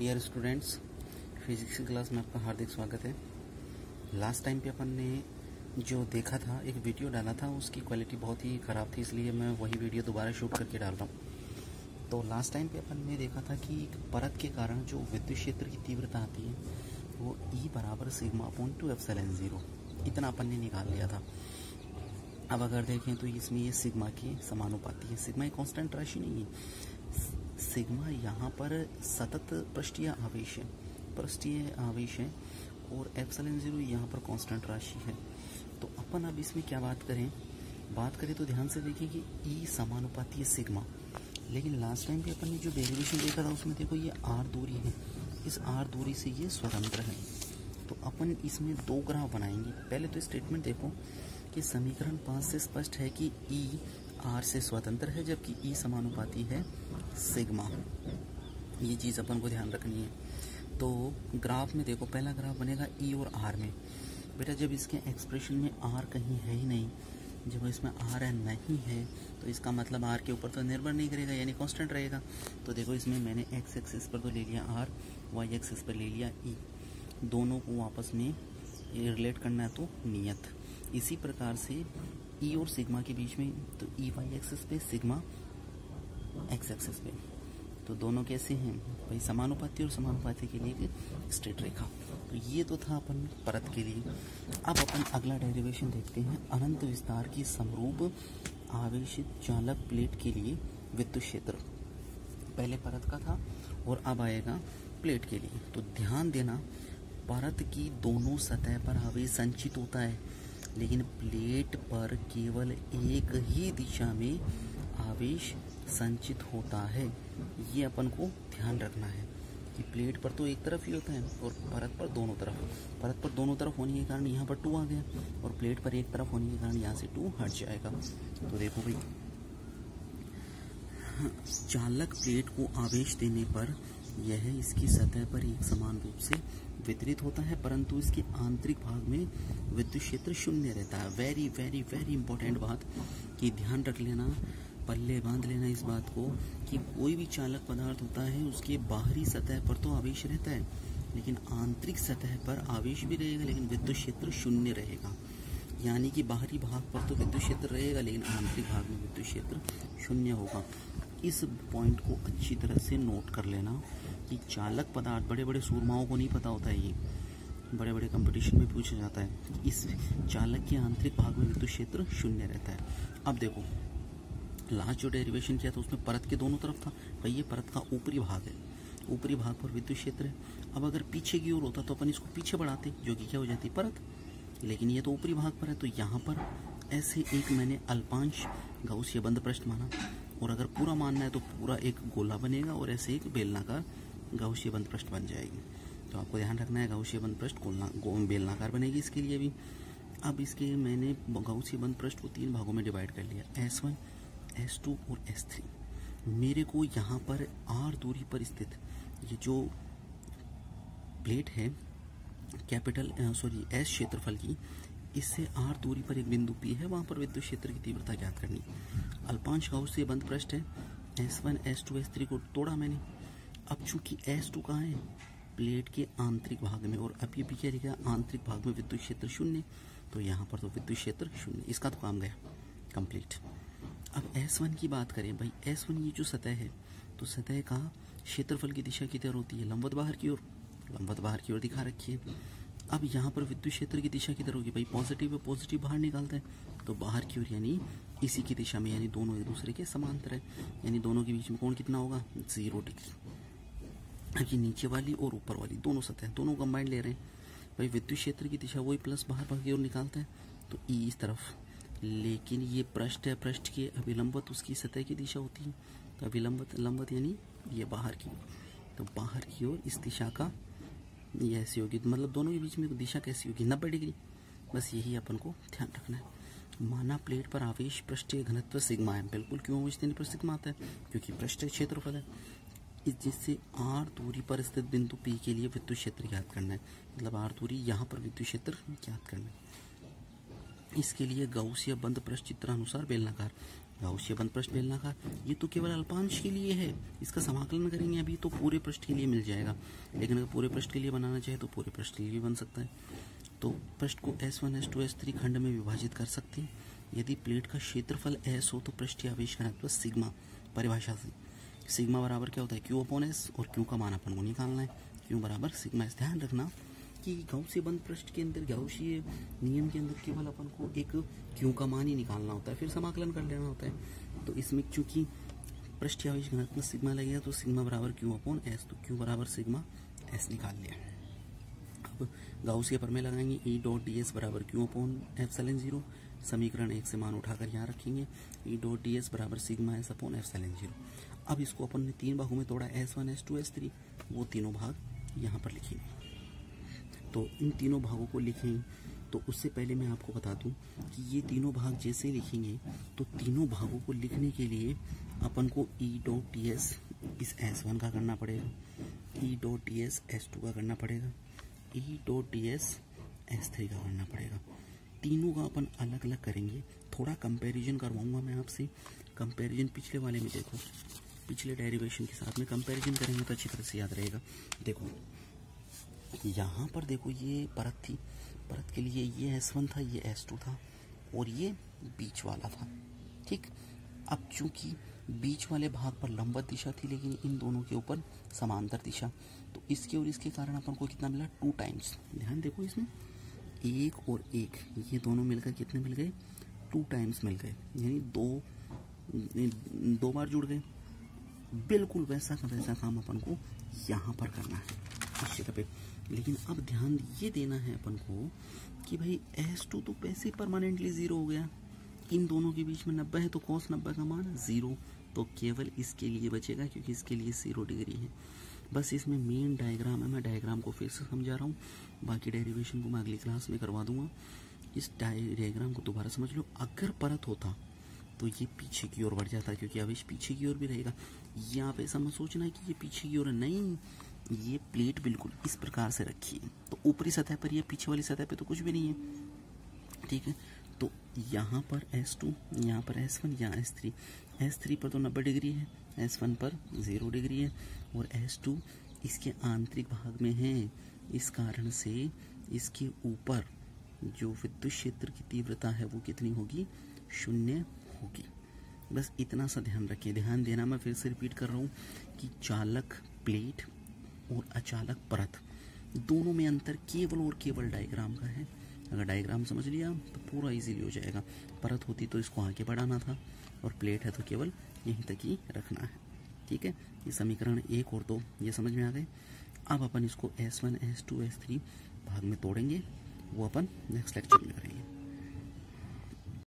Dear students, physics की class में आपका हार्दिक स्वागत है। लास्ट टाइम पे अपन ने जो देखा था, एक वीडियो डाला था, उसकी क्वालिटी बहुत ही ख़राब थी, इसलिए मैं वही वीडियो दोबारा शूट करके डाल रहा हूँ। तो लास्ट टाइम पे अपन ने देखा था कि एक परत के कारण जो विद्युत क्षेत्र की तीव्रता आती है वो E बराबर सिग्मा अपॉन 2 एप्सिलॉन 0 इतना अपन ने निकाल लिया था। अब अगर देखें तो इसमें ये सिग्मा की समानुपाती है। सिग्मा एक कांस्टेंट राशि नहीं है। सिग्मा यहाँ पर सतत पृष्ठीय आवेश है और एप्सिलॉन 0 यहाँ पर कांस्टेंट राशि है। तो अपन अब इसमें क्या बात करें तो ध्यान से देखिए कि E समानुपाती है सिग्मा, लेकिन लास्ट टाइम पे अपन ने जो डेरिवेशन देखा था उसमें देखो ये r दूरी है, इस r दूरी से ये स्वतंत्र है। तो अपन इसमें दो ग्राफ बनाएंगे। पहले तो स्टेटमेंट देखो कि समीकरण 5 से स्पष्ट है कि E r से स्वतंत्र है जबकि E समानुपाती है सिग्मा। ये चीज़ अपन को ध्यान रखनी है। तो ग्राफ में देखो, पहला ग्राफ बनेगा E और R में। बेटा जब इसके एक्सप्रेशन में R कहीं है ही नहीं, जब इसमें R नहीं है तो इसका मतलब R के ऊपर तो निर्भर नहीं करेगा, यानी कांस्टेंट रहेगा। तो देखो इसमें मैंने x एक्सिस पर तो ले लिया R, y एक्सिस पर ले लिया E। दोनों को आपस में रिलेट करना है तो नियत। इसी प्रकार से E और सिग्मा के बीच में तो E y एक्सिस पे, सिग्मा x एक्सिस पे, तो दोनों कैसे हैं भाई, समानुपाती और समानुपाती के लिए एक स्ट्रेट रेखा। तो ये तो था अपन परत के लिए। अब अपन अगला डेरिवेशन देखते हैं। अनंत विस्तार की समरूप आवेशित चालक प्लेट के लिए विद्युत क्षेत्र, पहले परत का था और अब आएगा प्लेट के लिए। तो ध्यान देना, परत की दोनों सतह पर आवेश संचित होता है, लेकिन प्लेट पर केवल एक ही दिशा में आवेश संचित होता है। ये अपन को ध्यान रखना है कि प्लेट पर तो एक तरफ ही होता है और परत पर दोनों तरफ। परत पर दोनों तरफ होने के कारण यहाँ पर 2 आ गया और प्लेट पर एक तरफ होने के कारण यहाँ से 2 हट जाएगा। तो देखो भाई, चालक प्लेट को आवेश देने पर यह इसकी सतह पर एक समान रूप से वितरित होता है, परंतु इसके आंतरिक भाग में विद्युत क्षेत्र शून्य रहता है। वेरी वेरी वेरी इंपॉर्टेंट बात कि ध्यान रख लेना, पल्ले बांध लेना इस बात को कि कोई भी चालक पदार्थ होता है उसके बाहरी सतह पर तो आवेश रहता है, लेकिन आंतरिक सतह पर आवेश भी रहेगा लेकिन विद्युत क्षेत्र शून्य रहेगा। यानी कि बाहरी भाग पर तो विद्युत क्षेत्र रहेगा लेकिन आंतरिक भाग में विद्युत क्षेत्र शून्य होगा। इस पॉइंट को अच्छी तरह से नोट कर लेना कि चालक पदार्थ, बड़े बड़े सूरमाओं को नहीं पता होता है, ये बड़े बड़े कंपटीशन में पूछा जाता है। इस चालक के आंतरिक भाग में विद्युत क्षेत्र शून्य रहता है। अब देखो लास्ट जो डेरिवेशन किया था उसमें परत के दोनों तरफ था भाई, ये परत का ऊपरी भाग है, ऊपरी भाग पर विद्युत क्षेत्र है। अब अगर पीछे की ओर होता तो अपन इसको पीछे बढ़ाते, जो कि क्या हो जाती परत, लेकिन ये तो ऊपरी भाग पर है। तो यहाँ पर ऐसे एक मैंने अल्पांश गाउसिया बंद पृष्ठ माना, और अगर पूरा मानना है तो पूरा एक गोला बनेगा और ऐसे एक बेलनाकार गाउसिया बंद पृष्ठ बन जाएगी। तो आपको ध्यान रखना है, गाउसिया बंद पृष्ठ बेलनाकार बनेगी इसके लिए भी। अब इसके मैंने गाउसिया बंद पृष्ठ को 3 भागों में डिवाइड कर लिया, S1, S2 और S3। मेरे को यहाँ पर R दूरी पर स्थित ये जो प्लेट है S क्षेत्रफल की, इससे R दूरी पर एक बिंदु P है, वहाँ पर विद्युत क्षेत्र की तीव्रता ज्ञात करनी। अल्पांश गाउसिया बंद पृष्ठ है, S1, S2, S3 को तोड़ा मैंने। अब चूंकि S2 कहाँ है, प्लेट के आंतरिक भाग में, और अब ये भी क्या लिखा, आंतरिक भाग में विद्युत क्षेत्र शून्य, तो यहाँ पर तो विद्युत क्षेत्र शून्य। इसका तो काम गया कंप्लीट। अब S1 की बात करें भाई, S1 ये जो सतह है, तो सतह का क्षेत्रफल की दिशा किधर होती है, लंबवत बाहर की ओर, लंबवत बाहर की ओर दिखा रखी है। अब यहाँ पर विद्युत क्षेत्र की दिशा किधर होगी भाई, पॉजिटिव है, पॉजिटिव बाहर निकालता है तो बाहर की ओर, यानी इसी की दिशा में, यानी दोनों एक दूसरे के समांतर है, यानी दोनों के बीच में कोण कितना होगा, 0 डिग्री। अब ये नीचे वाली और ऊपर वाली दोनों सतह, दोनों कंबाइंड ले रहे हैं भाई, विद्युत क्षेत्र की दिशा वही प्लस बाहर की ओर निकालता है, तो E इस तरफ, लेकिन ये पृष्ठ है, पृष्ठ के अभिलंबत उसकी सतह की दिशा होती है, तो अभिलंबत लंबत यानी ये बाहर की ओर, तो बाहर की ओर इस दिशा का ये ऐसी होगी, मतलब दोनों के बीच में दिशा कैसी होगी, 90 डिग्री। बस यही अपन को ध्यान रखना है। माना प्लेट पर आवेश पृष्ठीय घनत्व सिग्मा है, बिल्कुल क्यों आवेश देने पर सिग्मा आता है, क्योंकि पृष्ठीय क्षेत्रफल है, जिससे R दूरी पर स्थित बिंदु P के लिए विद्युत क्षेत्र ज्ञात करना है, मतलब R दूरी यहाँ पर विद्युत क्षेत्र ज्ञात करना है। इसके लिए गाउसिया बंद पृष्ठ चित्रानुसार बेलनाकार, गाउसियन बंद पृष्ठ बेलनाकार, ये तो केवल अल्पांश के लिए है, इसका समाकलन करेंगे अभी तो पूरे पृष्ठ के लिए मिल जाएगा। लेकिन अगर पूरे पृष्ठ के लिए बनाना चाहे तो पूरे पृष्ठ के लिए भी बन सकता है। तो पृष्ठ को S1 S2 S3 खंड में विभाजित कर सकते हैं। यदि प्लेट का क्षेत्रफल S हो तो पृष्ठीय आवेश घनत्व सिग्मा, परिभाषा से सिग्मा बराबर क्या होता है Q/S, और Q का मान अपन को निकालना है, Q बराबर सिग्मा S। ध्यान रखना कि गाउसियन बंद पृष्ठ के अंदर गाउसियन नियम के अंदर केवल अपन को एक Q का मान ही निकालना होता है, फिर समाकलन कर लेना होता है। तो इसमें चूंकि पृष्ठीय आवेश घनत्व सिग्मा लगेगा तो सिग्मा बराबर Q/S, तो Q बराबर सिग्मा S निकाल लिया। अब गाउसियन प्रमेय लगाएंगे, E.ds बराबर Q/ε0। समीकरण 1 से मान उठाकर यहाँ रखेंगे, E.ds बराबर सिग्मा S/ε0। अब इसको अपन ने 3 भागों में तोड़ा, S1 S2 S3, वो तीनों भाग यहाँ पर लिखेंगे। तो इन तीनों भागों को लिखें तो उससे पहले मैं आपको बता दूं कि ये तीनों भाग जैसे लिखेंगे तो तीनों भागों को लिखने के लिए अपन को E.ds इस S1 का करना पड़ेगा, E.ds S2 का करना पड़ेगा, E.ds S3 का करना पड़ेगा। तीनों का अपन अलग अलग करेंगे। थोड़ा कंपैरिजन करवाऊंगा मैं आपसे। कंपैरिजन पिछले वाले में देखो, पिछले डेरिवेशन के साथ में कंपैरिजन करेंगे तो अच्छी तरह से याद रहेगा। देखो यहाँ पर देखो ये परत थी, परत के लिए ये S1 था, ये S2 था और ये बीच वाला था, ठीक। अब चूंकि बीच वाले भाग पर लंबवत दिशा थी लेकिन इन दोनों के ऊपर समांतर दिशा, तो इसके और इसके कारण अपन को कितना मिला 2 टाइम्स। ध्यान देखो इसमें 1 और 1 ये दोनों मिलकर कितने मिल गए 2 टाइम्स मिल गए, यानी दो बार जुड़ गए। बिल्कुल वैसा का वैसा काम अपन को यहाँ पर करना है इस जगह पे। लेकिन अब ध्यान ये देना है अपन को कि भाई S2 तो वैसे परमानेंटली 0 हो गया, इन दोनों के बीच में 90 है तो cos 90 का मान 0, तो केवल इसके लिए बचेगा क्योंकि इसके लिए 0 डिग्री है। बस इसमें मेन डायग्राम है, मैं डायग्राम को फिर से समझा रहा हूँ, बाकी डेरिवेशन को मैं अगली क्लास में करवा दूंगा। इस डायग्राम को दोबारा समझ लो। अगर परत होता तो ये पीछे की ओर बढ़ जाता क्योंकि आवेश पीछे की ओर भी रहेगा। यहाँ पे ऐसा मत सोचना है कि ये पीछे की ओर है, नहीं, ये प्लेट बिल्कुल इस प्रकार से रखी है तो ऊपरी सतह पर, ये पीछे वाली सतह पे तो कुछ भी नहीं है, ठीक है। तो यहाँ पर S2, यहाँ पर S1, यहाँ S3। S3 पर तो 90 डिग्री है, S1 पर 0 डिग्री है और S2 इसके आंतरिक भाग में है। इस कारण से इसके ऊपर जो विद्युत क्षेत्र की तीव्रता है वो कितनी होगी 0 होगी। बस इतना सा ध्यान रखिए। ध्यान देना, मैं फिर से रिपीट कर रहा हूँ कि चालक प्लेट और अचालक परत दोनों में अंतर केवल और केवल डायग्राम का है। अगर डायग्राम समझ लिया तो पूरा इजीली हो जाएगा। परत होती तो इसको आगे बढ़ाना था और प्लेट है तो केवल यहीं तक ही रखना है, ठीक है। ये समीकरण 1 और 2 ये समझ में आ गए। अब अपन इसको S1 S2 S3 भाग में तोड़ेंगे, वो अपन नेक्स्ट लेक्चर में करेंगे।